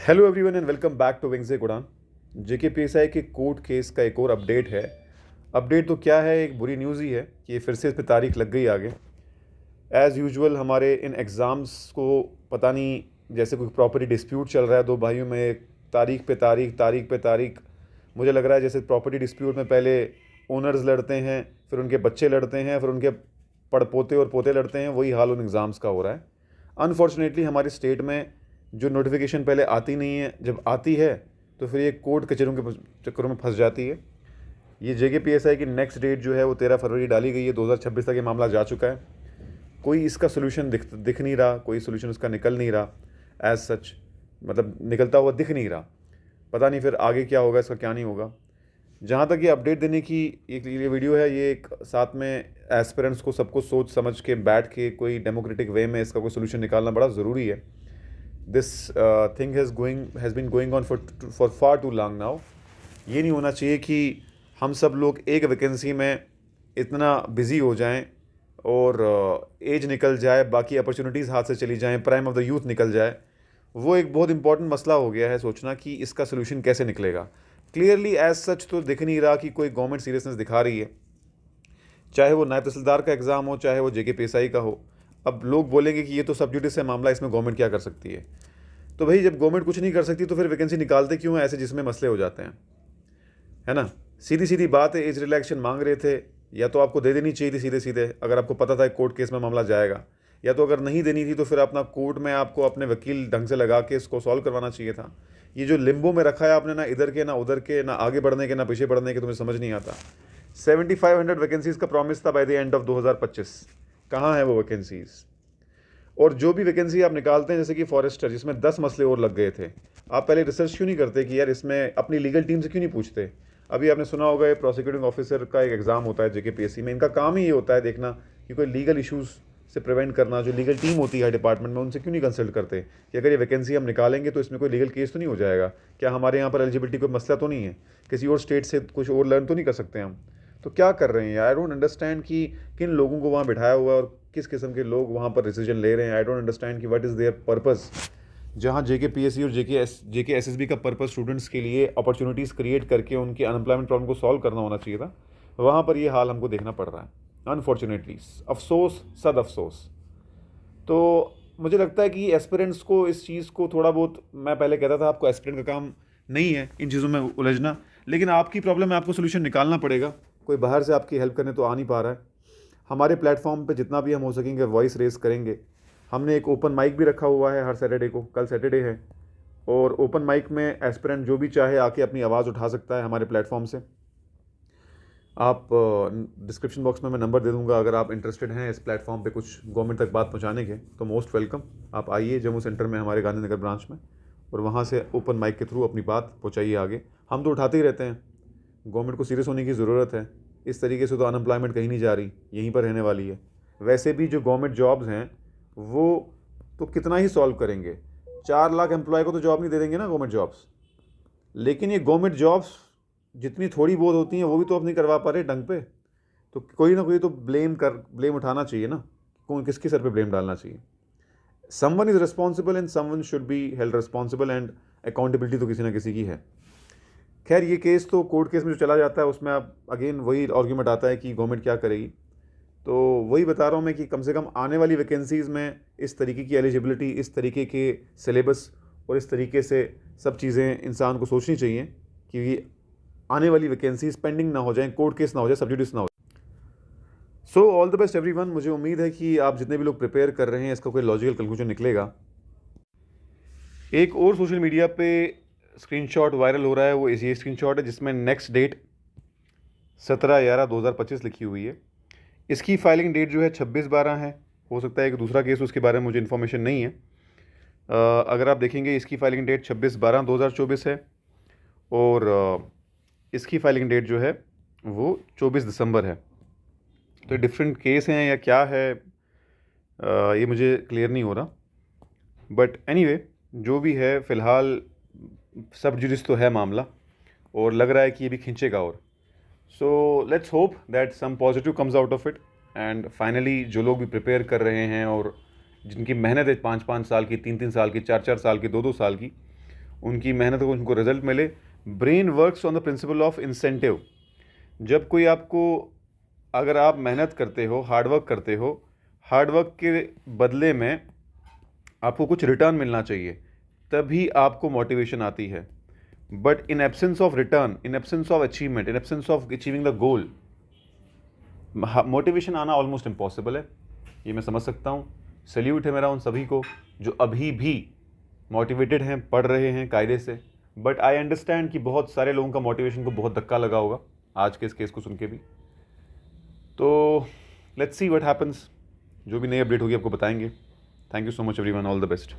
Hello everyone and welcome back to wings Udaan. JKPSI के court case का एक और अपडेट है। अपडेट तो क्या है, एक बुरी न्यूज़ ही है कि फिर से इस पर तारीख लग गई आगे। एज़ यूजुअल हमारे इन एग्ज़ाम्स को पता नहीं, जैसे कोई प्रॉपर्टी डिस्प्यूट चल रहा है दो भाइयों में, तारीख पे तारीख तारीख पे तारीख। मुझे लग रहा है जैसे प्रॉपर्टी डिस्प्यूट में पहले ओनर्स लड़ते हैं, फिर उनके बच्चे लड़ते हैं, फिर उनके पड़पोते और पोते लड़ते हैं, वही हाल उन एग्ज़ाम्स का हो रहा है। अनफॉर्चुनेटली हमारे स्टेट में जो नोटिफिकेशन पहले आती नहीं है, जब आती है तो फिर ये कोर्ट कचहरों के चक्करों में फंस जाती है। ये जेकेपीएसआई की नेक्स्ट डेट जो है वो 13 फरवरी डाली गई है। 2026 तक ये मामला जा चुका है। कोई इसका सोल्यूशन दिख नहीं रहा, कोई सोल्यूशन उसका निकल नहीं रहा एज सच, मतलब निकलता हुआ दिख नहीं रहा। पता नहीं फिर आगे क्या होगा, इसका क्या नहीं होगा। जहाँ तक ये अपडेट देने की एक ये वीडियो है, ये एक साथ में एस्पिरेंट्स को सबको सोच समझ के बैठ के कोई डेमोक्रेटिक वे में इसका कोई सोल्यूशन निकालना बड़ा ज़रूरी है। This thing has been going on for far too long now. ये नहीं होना चाहिए कि हम सब लोग एक वैकेंसी में इतना बिज़ी हो जाएं और एज निकल जाए, बाकी अपॉर्चुनिटीज़ हाथ से चली जाएं, प्राइम ऑफ द यूथ निकल जाए। वो एक बहुत इंपॉर्टेंट मसला हो गया है, सोचना कि इसका सोल्यूशन कैसे निकलेगा। क्लियरली एज सच तो दिख नहीं रहा कि कोई गवर्नमेंट सीरियसनेस दिखा रही है, चाहे वो नायब तहसीलदार का एग्ज़ाम हो, चाहे वो जेकेपीएसआई का हो। अब लोग बोलेंगे कि ये तो सब जुडिस है मामला, इसमें गवर्नमेंट क्या कर सकती है। तो भाई जब गवर्नमेंट कुछ नहीं कर सकती तो फिर वैकेंसी निकालते क्यों हैं ऐसे जिसमें मसले हो जाते हैं, है ना। सीधी सीधी बात है, एज रिलैक्सेशन मांग रहे थे, या तो आपको दे देनी चाहिए थी सीधे सीधे अगर आपको पता था कोर्ट केस में मामला जाएगा, या तो अगर नहीं देनी थी तो फिर अपना कोर्ट में आपको अपने वकील ढंग से लगा के इसको सॉल्व करवाना चाहिए था। ये जो लिम्बो में रखा है आपने, ना इधर के ना उधर के, ना आगे बढ़ने के ना पीछे बढ़ने के, तुम्हें समझ नहीं आता। 7500 वैकेंसीज़ का प्रॉमिस था बाय द एंड ऑफ 2025। कहाँ है वो वैकेंसीज़? और जो भी वैकेंसी आप निकालते हैं, जैसे कि फॉरेस्टर जिसमें 10 मसले और लग गए थे, आप पहले रिसर्च क्यों नहीं करते कि यार इसमें अपनी लीगल टीम से क्यों नहीं पूछते? अभी आपने सुना होगा ये प्रोसिक्यूटिंग ऑफिसर का एक एग्ज़ाम होता है जेकेपीएससी में। इनका काम ही ये होता है देखना कि कोई लीगल इश्यूज़ से प्रिवेंट करना। जो लीगल टीम होती है डिपार्टमेंट में, उनसे क्यों नहीं कंसल्ट करते कि अगर ये वैकेंसी हम निकालेंगे तो इसमें कोई लीगल केस तो नहीं हो जाएगा? क्या हमारे यहाँ पर एलिजिबिलिटी कोई मसला तो नहीं है? किसी और स्टेट से कुछ और लर्न तो नहीं कर सकते हम? तो क्या कर रहे हैं? आई डोंट अंडरस्टैंड कि किन लोगों को वहाँ बिठाया हुआ है और किस किस्म के लोग वहाँ पर डिसीजन ले रहे हैं। आई डोंट अंडरस्टैंड कि व्हाट इज़ देयर पर्पस। जहाँ जेकेपीएससी और जेकेएसएसबी का पर्पस स्टूडेंट्स के लिए अपॉर्चुनिटीज़ क्रिएट करके उनके अनएम्प्लॉयमेंट प्रॉब्लम को सॉल्व करना होना चाहिए था, वहाँ पर ये हाल हमको देखना पड़ रहा है अनफॉर्चुनेटली। अफसोस, सद अफसोस। तो मुझे लगता है कि एस्पिरेंट्स को इस चीज़ को थोड़ा बहुत, मैं पहले कहता था आपको एस्पिरेंट का काम नहीं है इन चीज़ों में उलझना, लेकिन आपकी प्रॉब्लम है, आपको सोल्यूशन निकालना पड़ेगा। कोई बाहर से आपकी हेल्प करने तो आ नहीं पा रहा है। हमारे प्लेटफॉर्म पे जितना भी हम हो सकेंगे वॉइस रेस करेंगे। हमने एक ओपन माइक भी रखा हुआ है हर सैटरडे को, कल सैटरडे है, और ओपन माइक में एस्पिरेंट जो भी चाहे आके अपनी आवाज़ उठा सकता है हमारे प्लेटफॉर्म से। आप डिस्क्रिप्शन बॉक्स में मैं नंबर दे दूंगा, अगर आप इंटरेस्टेड हैं इस प्लेटफॉर्म पे कुछ गवर्नमेंट तक बात पहुंचाने के तो मोस्ट वेलकम। आप आइए जम्मू सेंटर में हमारे गांधीनगर ब्रांच में, और वहाँ से ओपन माइक के थ्रू अपनी बात पहुँचाइए आगे। हम तो उठाते ही रहते हैं। गवर्नमेंट को सीरियस होने की ज़रूरत है। इस तरीके से तो अनएम्प्लॉयमेंट कहीं नहीं जा रही, यहीं पर रहने वाली है। वैसे भी जो गवर्नमेंट जॉब्स हैं वो तो कितना ही सॉल्व करेंगे। 4 लाख एम्प्लॉय को तो जॉब नहीं दे देंगे ना गवर्नमेंट जॉब्स, लेकिन ये गवर्नमेंट जॉब्स जितनी थोड़ी बहुत होती हैं वो भी तो अब नहीं करवा पा रहे ढंग पे। तो कोई ना कोई तो ब्लेम उठाना चाहिए ना, कौन किसके सर पे ब्लेम डालना चाहिए। Someone is responsible and someone should be held responsible, and accountability तो किसी ना किसी की है। खैर ये केस तो कोर्ट केस में जो चला जाता है उसमें अब अगेन वही आर्ग्यूमेंट आता है कि गवर्नमेंट क्या करेगी। तो वही बता रहा हूँ मैं कि कम से कम आने वाली वैकेंसीज़ में इस तरीके की एलिजिबिलिटी, इस तरीके के सिलेबस और इस तरीके से सब चीज़ें इंसान को सोचनी चाहिए कि आने वाली वैकेंसीज पेंडिंग ना हो जाएं, कोर्ट केस ना हो जाए, सब्जुडिस ना हो। So all the best everyone. मुझे उम्मीद है कि आप जितने भी लोग प्रिपेयर कर रहे हैं इसका कोई लॉजिकल कंक्लूजन निकलेगा। एक और सोशल मीडिया पे स्क्रीनशॉट वायरल हो रहा है, वो ये स्क्रीनशॉट है जिसमें नेक्स्ट डेट 17/11/2025 लिखी हुई है। इसकी फाइलिंग डेट जो है 26/12 है। हो सकता है कि दूसरा केस उसके बारे में मुझे इन्फॉर्मेशन नहीं है। अगर आप देखेंगे इसकी फाइलिंग डेट 26/12/2024 है, और इसकी फाइलिंग डेट जो है वो 24 दिसंबर है। तो डिफरेंट केस हैं या क्या है, ये मुझे क्लियर नहीं हो रहा। बट एनीवे जो भी है, फ़िलहाल सब जुडिस तो है मामला, और लग रहा है कि ये भी खींचेगा। और so let's hope that some positive comes out of it, and finally जो लोग भी प्रिपेयर कर रहे हैं और जिनकी मेहनत है 5-5 साल की, 3-3 साल की, 4-4 साल की, 2-2 साल की, उनकी मेहनत को उनको रिजल्ट मिले। Brain works on the principle of incentive. जब कोई आपको, अगर आप मेहनत करते हो, हार्डवर्क करते हो, हार्डवर्क के बदले में आपको कुछ रिटर्न मिलना चाहिए, तभी आपको मोटिवेशन आती है। But in absence of return, in absence of achievement, in absence of achieving the goal, motivation आना ऑलमोस्ट इम्पॉसिबल है। ये मैं समझ सकता हूँ। सैल्यूट है मेरा उन सभी को जो अभी भी मोटिवेटेड हैं, पढ़ रहे हैं कायदे से। बट आई अंडरस्टैंड कि बहुत सारे लोगों का मोटिवेशन को बहुत धक्का लगा होगा आज के इस केस को सुन के भी। तो लेट्स सी व्हाट हैपन्स। जो भी नई अपडेट होगी आपको बताएंगे। Thank you so much everyone, all the best.